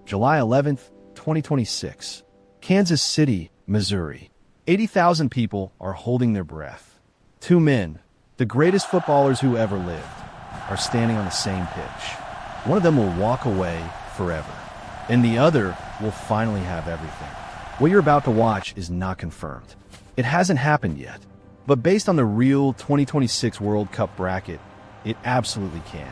July 11th, 2026. Kansas City, Missouri. 80,000 people are holding their breath. Two men, the greatest footballers who ever lived, are standing on the same pitch. One of them will walk away forever, and the other will finally have everything. What you're about to watch is not confirmed. It hasn't happened yet, but based on the real 2026 World Cup bracket, it absolutely can.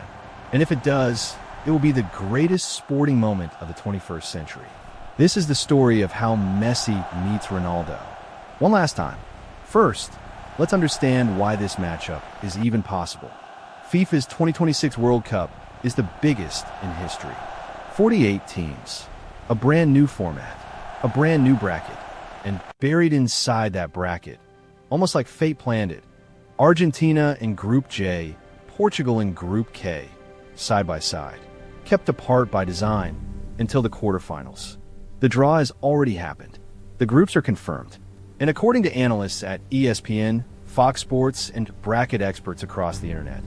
And if it does, it will be the greatest sporting moment of the 21st century. This is the story of how Messi meets Ronaldo. One last time. First, let's understand why this matchup is even possible. FIFA's 2026 World Cup is the biggest in history. 48 teams, a brand new format, a brand new bracket, and buried inside that bracket, almost like fate planned it, Argentina in Group J, Portugal in Group K, side by side, kept apart by design until the quarterfinals. The draw has already happened. The groups are confirmed. And according to analysts at ESPN, Fox Sports, and bracket experts across the internet,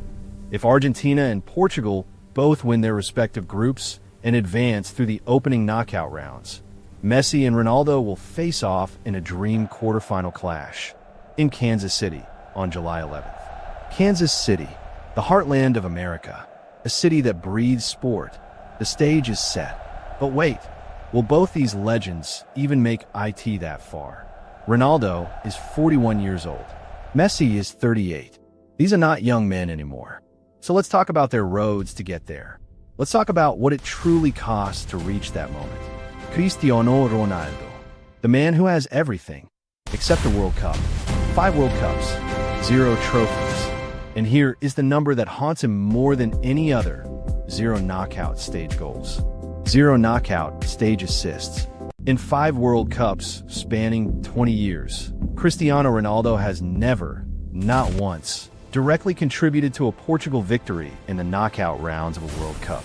if Argentina and Portugal both win their respective groups and advance through the opening knockout rounds, Messi and Ronaldo will face off in a dream quarterfinal clash in Kansas City on July 11th. Kansas City, the heartland of America, a city that breathes sport. The stage is set. But wait, will both these legends even make it that far? Ronaldo is 41 years old. Messi is 38. These are not young men anymore. So let's talk about their roads to get there. Let's talk about what it truly costs to reach that moment. Cristiano Ronaldo, the man who has everything except a World Cup. 5 World Cups, 0 trophies. And here is the number that haunts him more than any other: 0 knockout stage goals, 0 knockout stage assists. In 5 World Cups spanning 20 years, Cristiano Ronaldo has never, not once, directly contributed to a Portugal victory in the knockout rounds of a World Cup.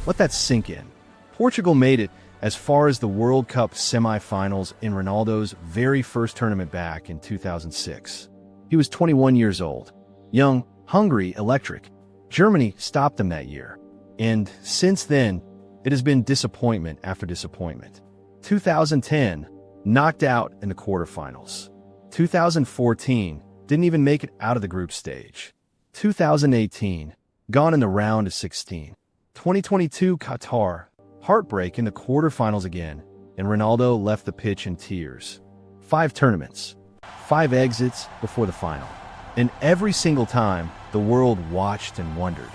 Let that sink in. Portugal made it as far as the World Cup semi-finals in Ronaldo's very first tournament back in 2006. He was 21 years old. Young, hungry, electric. Germany stopped them that year. And since then, it has been disappointment after disappointment. 2010, knocked out in the quarterfinals. 2014, didn't even make it out of the group stage. 2018, gone in the round of 16. 2022 Qatar, heartbreak in the quarterfinals again, and Ronaldo left the pitch in tears. 5 tournaments, 5 exits before the final. And every single time, the world watched and wondered,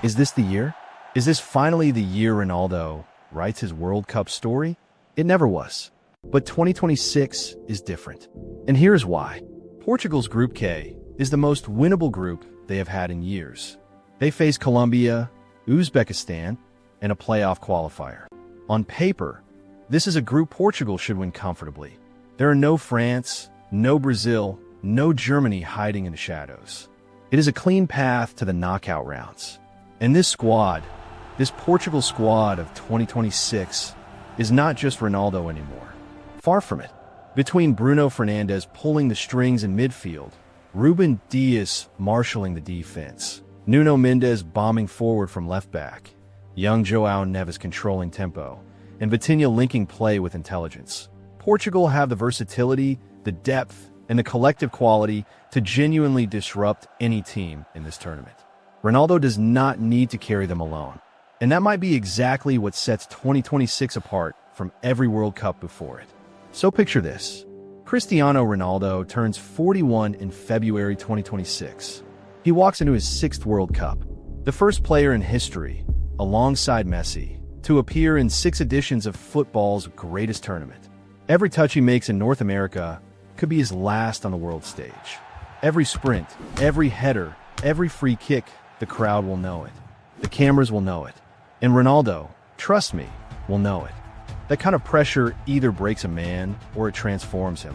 is this the year? Is this finally the year Ronaldo writes his World Cup story? It never was. But 2026 is different. And here's why. Portugal's Group K is the most winnable group they have had in years. They face Colombia, Uzbekistan, and a playoff qualifier. On paper, this is a group Portugal should win comfortably. There are no France, no Brazil, no Germany hiding in the shadows. It is a clean path to the knockout rounds. And this squad, this Portugal squad of 2026, is not just Ronaldo anymore. Far from it. Between Bruno Fernandes pulling the strings in midfield, Ruben Dias marshalling the defense, Nuno Mendes bombing forward from left back, young João Neves controlling tempo, and Vitinha linking play with intelligence, Portugal have the versatility, the depth, and the collective quality to genuinely disrupt any team in this tournament. Ronaldo does not need to carry them alone. And that might be exactly what sets 2026 apart from every World Cup before it. So picture this. Cristiano Ronaldo turns 41 in February 2026. He walks into his 6th World Cup, the first player in history, alongside Messi, to appear in 6 editions of football's greatest tournament. Every touch he makes in North America could be his last on the world stage. Every sprint, every header, every free kick, the crowd will know it. The cameras will know it. And Ronaldo, trust me, will know it. That kind of pressure either breaks a man or it transforms him.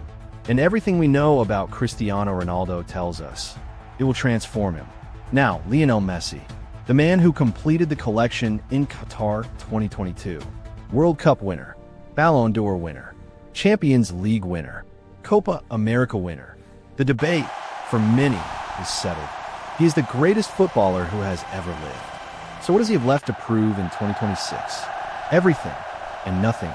And everything we know about Cristiano Ronaldo tells us it will transform him. Now, Lionel Messi, the man who completed the collection in Qatar 2022. World Cup winner, Ballon d'Or winner, Champions League winner, Copa America winner. The debate, for many, is settled. He is the greatest footballer who has ever lived. So what does he have left to prove in 2026? Everything. and nothing.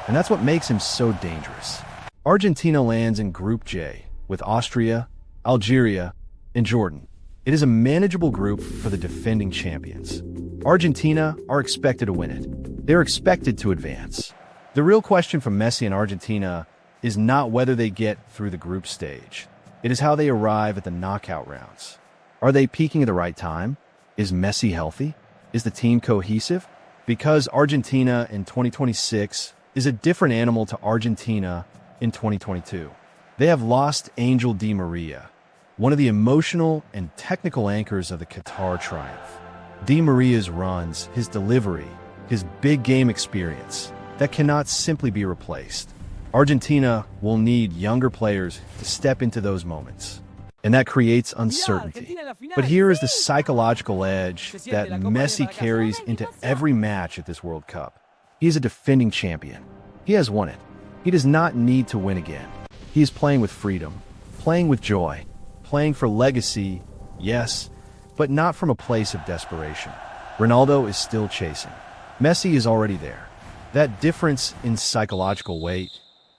And that's what makes him so dangerous. Argentina lands in Group J with Austria, Algeria, and Jordan. It is a manageable group for the defending champions. Argentina are expected to win it. They're expected to advance. The real question for Messi and Argentina is not whether they get through the group stage. It is how they arrive at the knockout rounds. Are they peaking at the right time? Is Messi healthy? Is the team cohesive? Because Argentina in 2026 is a different animal to Argentina in 2022. They have lost Angel Di Maria, one of the emotional and technical anchors of the Qatar triumph. Di Maria's runs, his delivery, his big game experience, that cannot simply be replaced. Argentina will need younger players to step into those moments, and that creates uncertainty. But here is the psychological edge that Messi carries into every match at this World Cup. He is a defending champion. He has won it. He does not need to win again. He is playing with freedom, playing with joy, playing for legacy, yes, but not from a place of desperation. Ronaldo is still chasing. Messi is already there. That difference in psychological weight,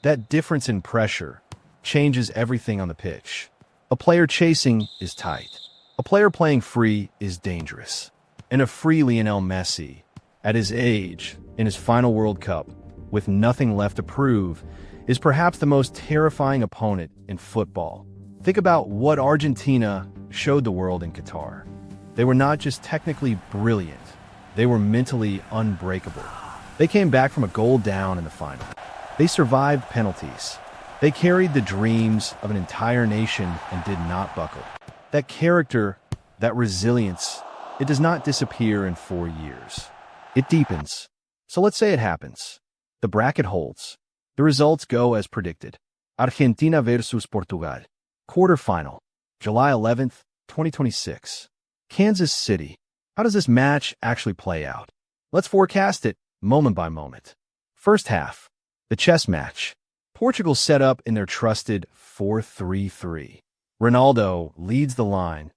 that difference in pressure, changes everything on the pitch. A player chasing is tight. A player playing free is dangerous. And a free Lionel Messi, at his age, in his final World Cup, with nothing left to prove, is perhaps the most terrifying opponent in football. Think about what Argentina showed the world in Qatar. They were not just technically brilliant, they were mentally unbreakable. They came back from a goal down in the final. They survived penalties. They carried the dreams of an entire nation and did not buckle. That character, that resilience, it does not disappear in 4 years. It deepens. So let's say it happens. The bracket holds. The results go as predicted. Argentina versus Portugal. Quarterfinal. July 11th, 2026. Kansas City. How does this match actually play out? Let's forecast it moment by moment. First half. The chess match. Portugal set up in their trusted 4-3-3. Ronaldo leads the line.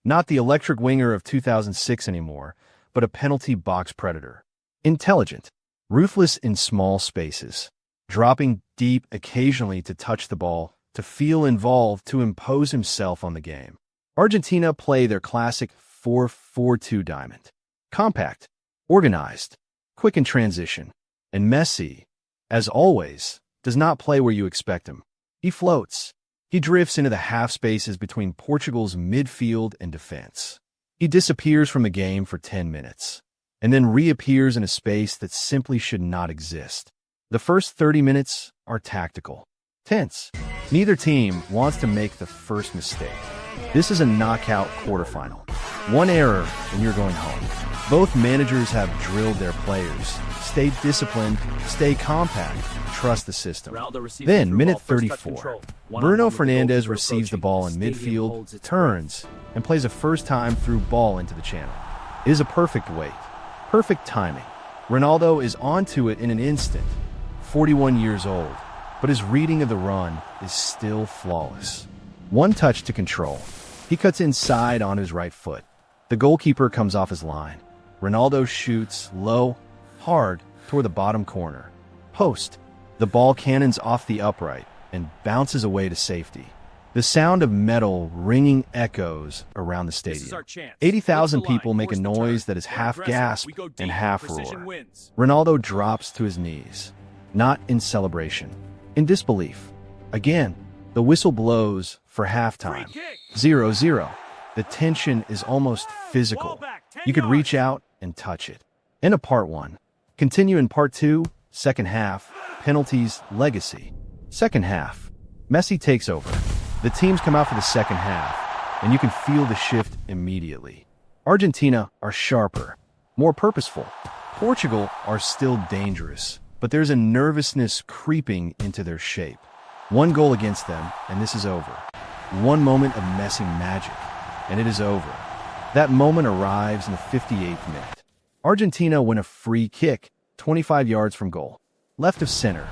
Not the electric winger of 2006 anymore, but a penalty box predator. Intelligent. Ruthless in small spaces, dropping deep occasionally to touch the ball, to feel involved, to impose himself on the game. Argentina play their classic 4-4-2 diamond. Compact, organized, quick in transition. And Messi, as always, does not play where you expect him. He floats. He drifts into the half spaces between Portugal's midfield and defense. He disappears from the game for 10 minutes. And then reappears in a space that simply should not exist. The first 30 minutes are tactical, tense. Neither team wants to make the first mistake. This is a knockout quarterfinal. One error and you're going home. Both managers have drilled their players. Stay disciplined, stay compact, trust the system. Then, minute 34, Bruno Fernandes receives the ball in midfield, turns, and plays a first-time through ball into the channel. It is a perfect weight. Perfect timing. Ronaldo is onto it in an instant, 41 years old, but his reading of the run is still flawless. One touch to control. He cuts inside on his right foot. The goalkeeper comes off his line. Ronaldo shoots low, hard, toward the bottom corner. Post. The ball cannons off the upright and bounces away to safety. The sound of metal ringing echoes around the stadium. 80,000 people make a noise that is half gasp and half roar. Ronaldo drops to his knees, not in celebration, in disbelief. Again, the whistle blows for halftime. 0-0. The tension is almost physical. You could reach out and touch it. End of part 1. Continue in part 2, second half, penalties, legacy. Second half. Messi takes over. The teams come out for the second half, and you can feel the shift immediately. Argentina are sharper, more purposeful. Portugal are still dangerous, but there's a nervousness creeping into their shape. One goal against them, and this is over. One moment of Messi magic, and it is over. That moment arrives in the 58th minute. Argentina win a free kick, 25 yards from goal. Left of center.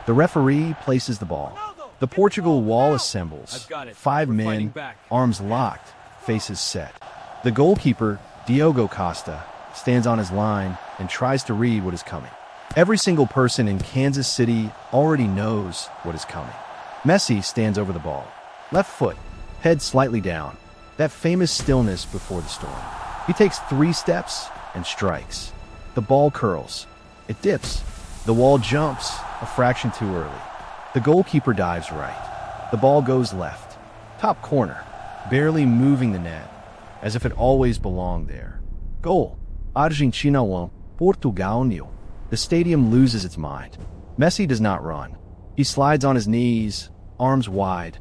The referee places the ball. The Portugal wall assembles. 5 men, arms locked, faces set. The goalkeeper, Diogo Costa, stands on his line and tries to read what is coming. Every single person in Kansas City already knows what is coming. Messi stands over the ball. Left foot, head slightly down. That famous stillness before the storm. He takes 3 steps and strikes. The ball curls. It dips. The wall jumps a fraction too early. The goalkeeper dives right. The ball goes left. Top corner, barely moving the net, as if it always belonged there. Goal. Argentina and Portugal. The stadium loses its mind. Messi does not run. He slides on his knees, arms wide,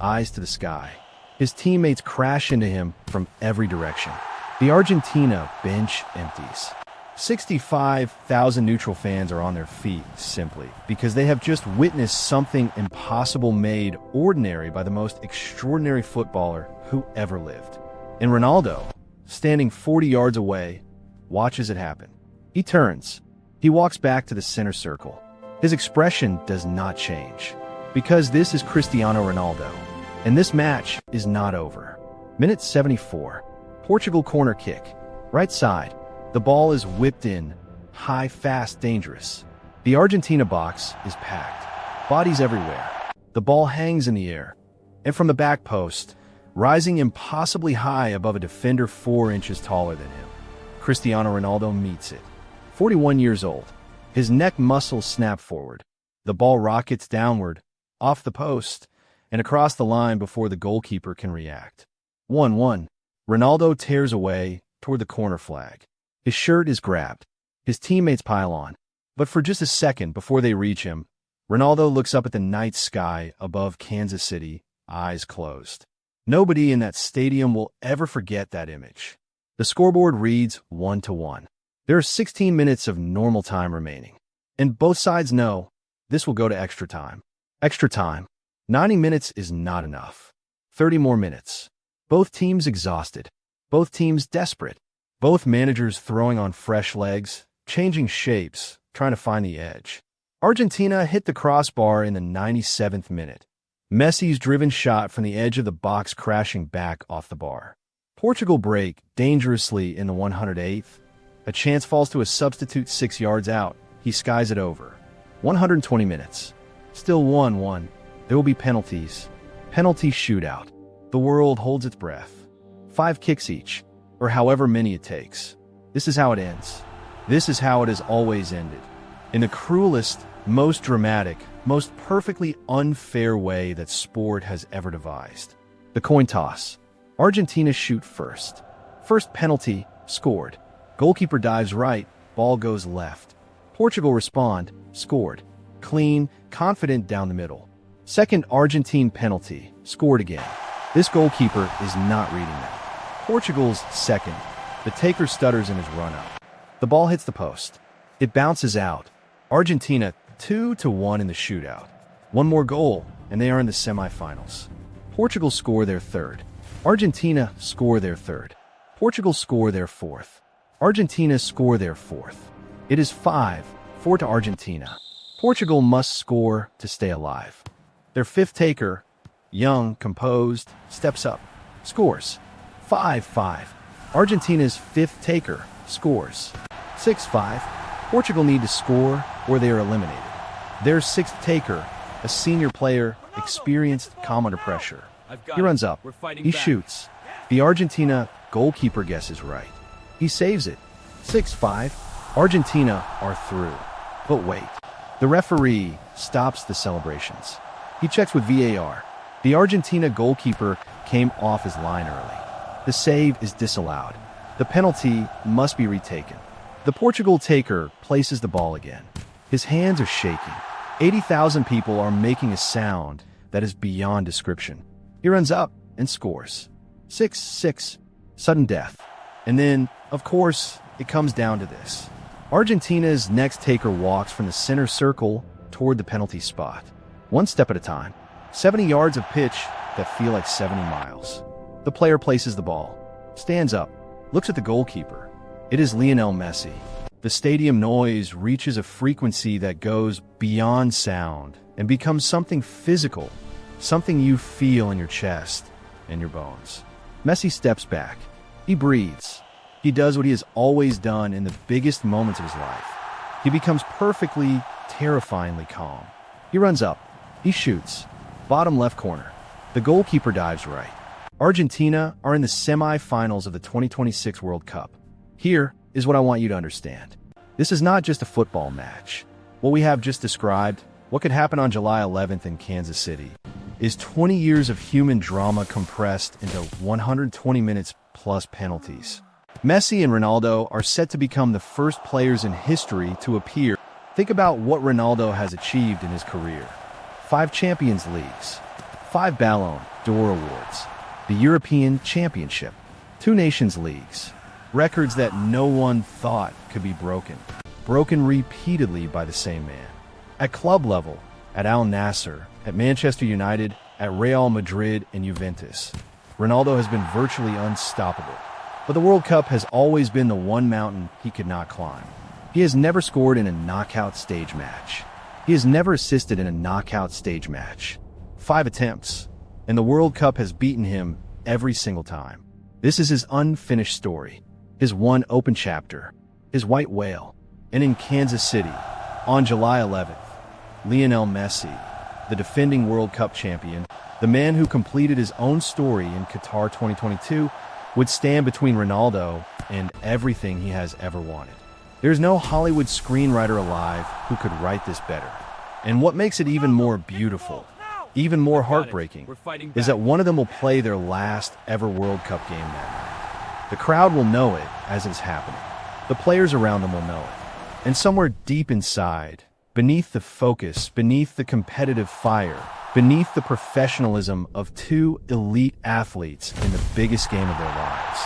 eyes to the sky. His teammates crash into him from every direction. The Argentina bench empties. 65,000 neutral fans are on their feet simply because they have just witnessed something impossible made ordinary by the most extraordinary footballer who ever lived. And Ronaldo, standing 40 yards away, watches it happen. He turns. He walks back to the center circle. His expression does not change because this is Cristiano Ronaldo, and this match is not over. Minute 74. Portugal corner kick. Right side. The ball is whipped in. High, fast, dangerous. The Argentina box is packed. Bodies everywhere. The ball hangs in the air. And from the back post, rising impossibly high above a defender 4 inches taller than him, Cristiano Ronaldo meets it. 41 years old. His neck muscles snap forward. The ball rockets downward, off the post, and across the line before the goalkeeper can react. 1-1. Ronaldo tears away toward the corner flag. His shirt is grabbed. His teammates pile on. But for just a second before they reach him, Ronaldo looks up at the night sky above Kansas City, eyes closed. Nobody in that stadium will ever forget that image. The scoreboard reads 1-1. There are 16 minutes of normal time remaining, and both sides know this will go to extra time. Extra time. 90 minutes is not enough. 30 more minutes. Both teams exhausted. Both teams desperate. Both managers throwing on fresh legs, changing shapes, trying to find the edge. Argentina hit the crossbar in the 97th minute. Messi's driven shot from the edge of the box crashing back off the bar. Portugal break dangerously in the 108th. A chance falls to a substitute 6 yards out. He skies it over. 120 minutes. Still 1-1. There will be penalties. Penalty shootout. The world holds its breath. 5 kicks each, or however many it takes. This is how it ends. This is how it has always ended. In the cruelest, most dramatic, most perfectly unfair way that sport has ever devised. The coin toss. Argentina shoot first. First penalty, scored. Goalkeeper dives right, ball goes left. Portugal respond, scored. Clean, confident down the middle. Second Argentine penalty, scored again. This goalkeeper is not reading that. Portugal's second. The taker stutters in his run-up. The ball hits the post. It bounces out. Argentina 2-1 in the shootout. One more goal, and they are in the semifinals. Portugal score their third. Argentina score their third. Portugal score their fourth. Argentina score their fourth. It is 5-4 to Argentina. Portugal must score to stay alive. Their fifth taker, young, composed, steps up, scores. 5-5. Argentina's fifth taker scores. 6-5. Portugal need to score or they are eliminated. Their sixth taker, a senior player, experienced, calm under pressure. He runs up. He shoots. The Argentina goalkeeper guesses right. He saves it. 6-5. Argentina are through. But wait. The referee stops the celebrations. He checks with VAR. The Argentina goalkeeper came off his line early. The save is disallowed. The penalty must be retaken. The Portugal taker places the ball again. His hands are shaking. 80,000 people are making a sound that is beyond description. He runs up and scores. 6-6. Sudden death. And then, of course, it comes down to this. Argentina's next taker walks from the center circle toward the penalty spot. One step at a time. 70 yards of pitch that feel like 70 miles. The player places the ball, stands up, looks at the goalkeeper. It is Lionel Messi. The stadium noise reaches a frequency that goes beyond sound and becomes something physical, something you feel in your chest and your bones. Messi steps back. He breathes. He does what he has always done in the biggest moments of his life. He becomes perfectly, terrifyingly calm. He runs up. He shoots. Bottom left corner. The goalkeeper dives right. Argentina are in the semi-finals of the 2026 World Cup. Here is what I want you to understand. This is not just a football match. What we have just described, what could happen on July 11th in Kansas City, is 20 years of human drama compressed into 120 minutes plus penalties. Messi and Ronaldo are set to become the first players in history to appear. Think about what Ronaldo has achieved in his career. 5 Champions Leagues, 5 Ballon d'Or awards, the European Championship, 2 Nations Leagues, records that no one thought could be broken repeatedly by the same man. At club level, at Al Nassr, at Manchester United, at Real Madrid and Juventus, Ronaldo has been virtually unstoppable. But the World Cup has always been the one mountain he could not climb. He has never scored in a knockout stage match. He has never assisted in a knockout stage match. 5 attempts, and the World Cup has beaten him every single time. This is his unfinished story, his one open chapter, his white whale. And in Kansas City, on July 11th, Lionel Messi, the defending World Cup champion, the man who completed his own story in Qatar 2022, would stand between Ronaldo and everything he has ever wanted. There's no Hollywood screenwriter alive who could write this better. And what makes it even more beautiful, even more heartbreaking, is that one of them will play their last ever World Cup game that night. The crowd will know it as it's happening. The players around them will know it. And somewhere deep inside, beneath the focus, beneath the competitive fire, beneath the professionalism of 2 elite athletes in the biggest game of their lives,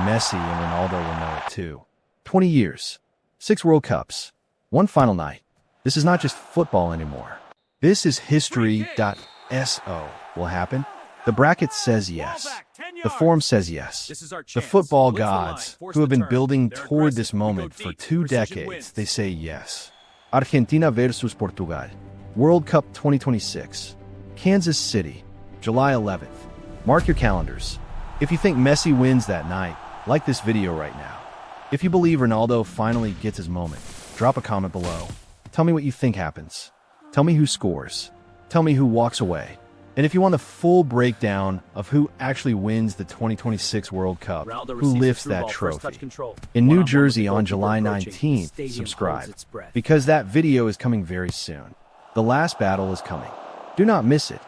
Messi and Ronaldo will know it too. 20 years, 6 World Cups, 1 final night. This is not just football anymore. This is history.so will happen. The bracket says yes. The form says yes. The football gods, who have been building toward this moment for 2 decades, they say yes. Argentina versus Portugal. World Cup 2026. Kansas City, July 11th. Mark your calendars. If you think Messi wins that night, like this video right now. If you believe Ronaldo finally gets his moment, drop a comment below. Tell me what you think happens. Tell me who scores. Tell me who walks away. And if you want the full breakdown of who actually wins the 2026 World Cup, who lifts that trophy, in New Jersey on July 19th, subscribe, because that video is coming very soon. The last battle is coming. Do not miss it.